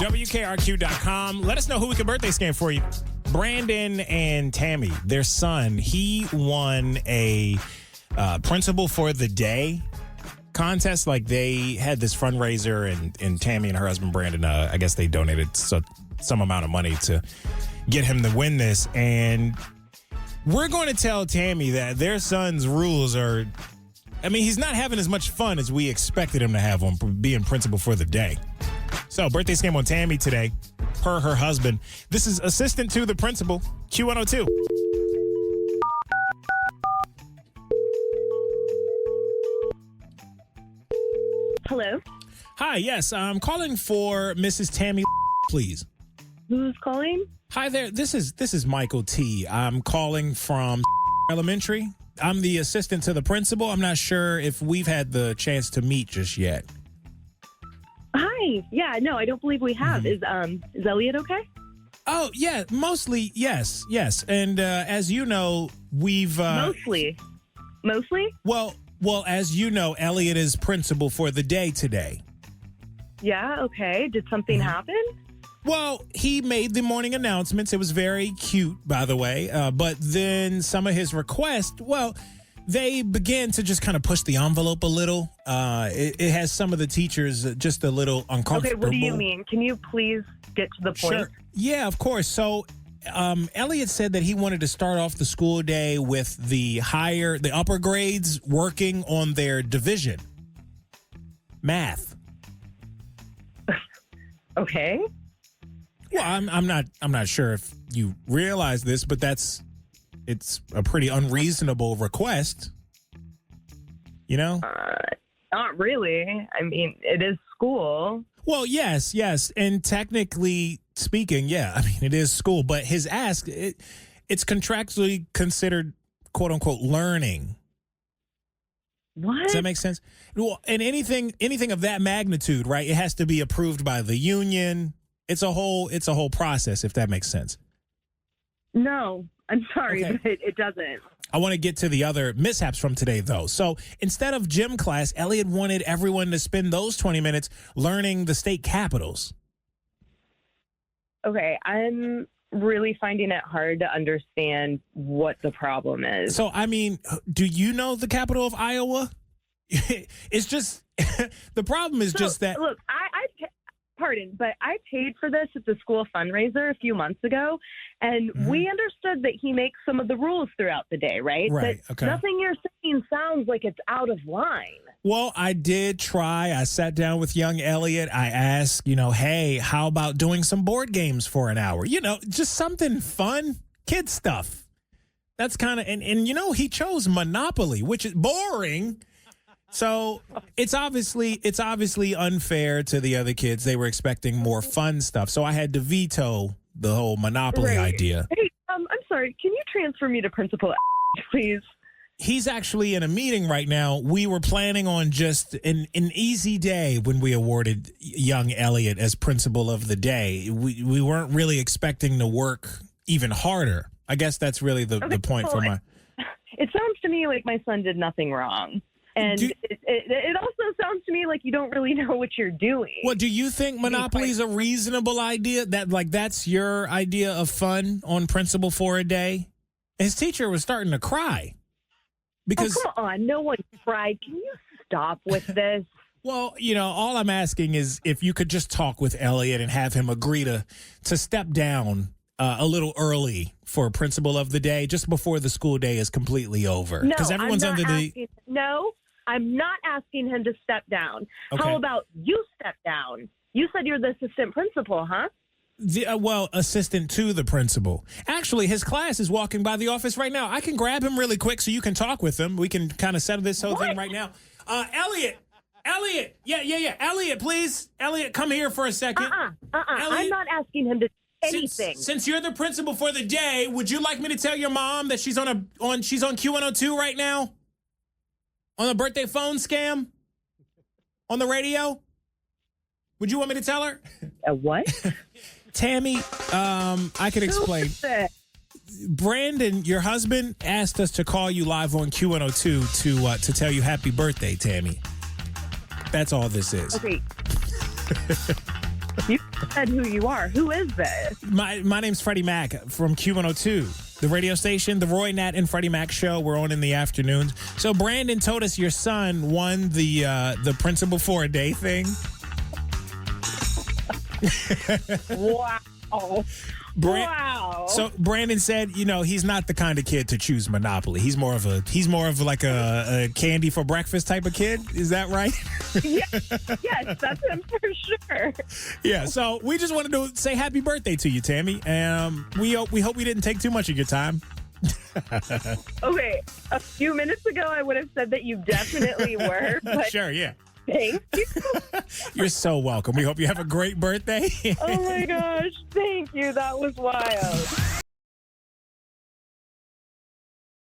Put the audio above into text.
WKRQ.com. Let us know who we can birthday scam for you. Brandon and Tammy, their son, he won a Principal for the Day contest. Like, they had this fundraiser, and Tammy and her husband Brandon, I guess they donated some amount of money to get him to win this. And we're going to tell Tammy that their son's rules are, I mean, he's not having as much fun as we expected him to have on being Principal for the Day. So, birthday scam on Tammy today, per her husband. This is assistant to the principal, Q102. Hello? Hi, yes, I'm calling for Mrs. Tammy, please. Who's calling? Hi there, this is Michael T. I'm calling from Elementary. I'm the assistant to the principal. I'm not sure if we've had the chance to meet just yet. Hi. Yeah, no, I don't believe we have. Is Elliot okay? Oh, yeah, mostly, yes. And as you know, we've... Mostly? Well, as you know, Elliot is principal for the day today. Yeah, okay. Did something happen? Well, he made the morning announcements. It was very cute, by the way. But then some of his requests, well, they began to just kind of push the envelope a little. It has some of the teachers just a little uncomfortable. Okay, what do you mean? Can you please get to the point? Sure. Yeah, of course. So Elliot said that he wanted to start off the school day with the upper grades working on their division. Math. Okay. Well, I'm not sure if you realize this, but it's a pretty unreasonable request. You know? Not really. I mean, it is school. Well, yes. And technically speaking, yeah, I mean, it is school, but his ask, it's contractually considered, quote unquote, learning. What? Does that make sense? Well, and anything of that magnitude, right? It has to be approved by the union. It's a whole process, if that makes sense. No, I'm sorry, Okay. but it doesn't. I want to get to the other mishaps from today, though. So instead of gym class, Elliot wanted everyone to spend those 20 minutes learning the state capitals. Okay, I'm really finding it hard to understand what the problem is. So, I mean, do you know the capital of Iowa? It's just, the problem is just that. Look, pardon, but I paid for this at the school fundraiser a few months ago, and we understood that he makes some of the rules throughout the day, right? Right, But okay. nothing you're saying sounds like it's out of line. Well, I did try. I sat down with young Elliot. I asked, hey, how about doing some board games for an hour? Just something fun, kid stuff. That's kind of, and he chose Monopoly, which is boring. So it's obviously unfair to the other kids. They were expecting more fun stuff. So I had to veto the whole Monopoly idea. Hey, I'm sorry. Can you transfer me to Principal, please? He's actually in a meeting right now. We were planning on just an easy day when we awarded young Elliot as Principal of the Day. We weren't really expecting to work even harder. I guess that's really the point for my... It sounds to me like my son did nothing wrong. And it also sounds to me like you don't really know what you're doing. Well, do you think Monopoly is a reasonable idea? That's your idea of fun on Principal for a Day? His teacher was starting to cry. Because, come on, no one cried. Can you stop with this? Well, all I'm asking is if you could just talk with Elliot and have him agree to step down a little early for Principal of the Day, just before the school day is completely over. No, everyone's No, I'm not asking him to step down. Okay. How about you step down? You said you're the assistant principal, huh? Assistant to the principal. Actually, his class is walking by the office right now. I can grab him really quick so you can talk with him. We can kind of settle this whole thing right now. Elliot. Yeah. Elliot, please. Elliot, come here for a second. Elliot, I'm not asking him to do anything. Since you're the principal for the day, would you like me to tell your mom that she's on Q102 right now? On a birthday phone scam? On the radio? Would you want me to tell her? A what? Tammy, I can explain. Brandon, your husband, asked us to call you live on Q102 to tell you happy birthday, Tammy. That's all this is. Okay. You said who you are. Who is this? My name's Freddie Mac from Q102, the radio station, the Roy Nat and Freddie Mac show. We're on in the afternoons. So Brandon told us your son won the principal for a day thing. Wow. Wow. So Brandon said, he's not the kind of kid to choose Monopoly. He's more of like a candy for breakfast type of kid. Is that right? Yes, that's him for sure. Yeah. So we just wanted to say happy birthday to you, Tammy. We hope we didn't take too much of your time. Okay, a few minutes ago I would have said that you definitely were. But Sure. Yeah. thank you. You're so welcome. We hope you have a great birthday. Oh my gosh, thank you. That was wild.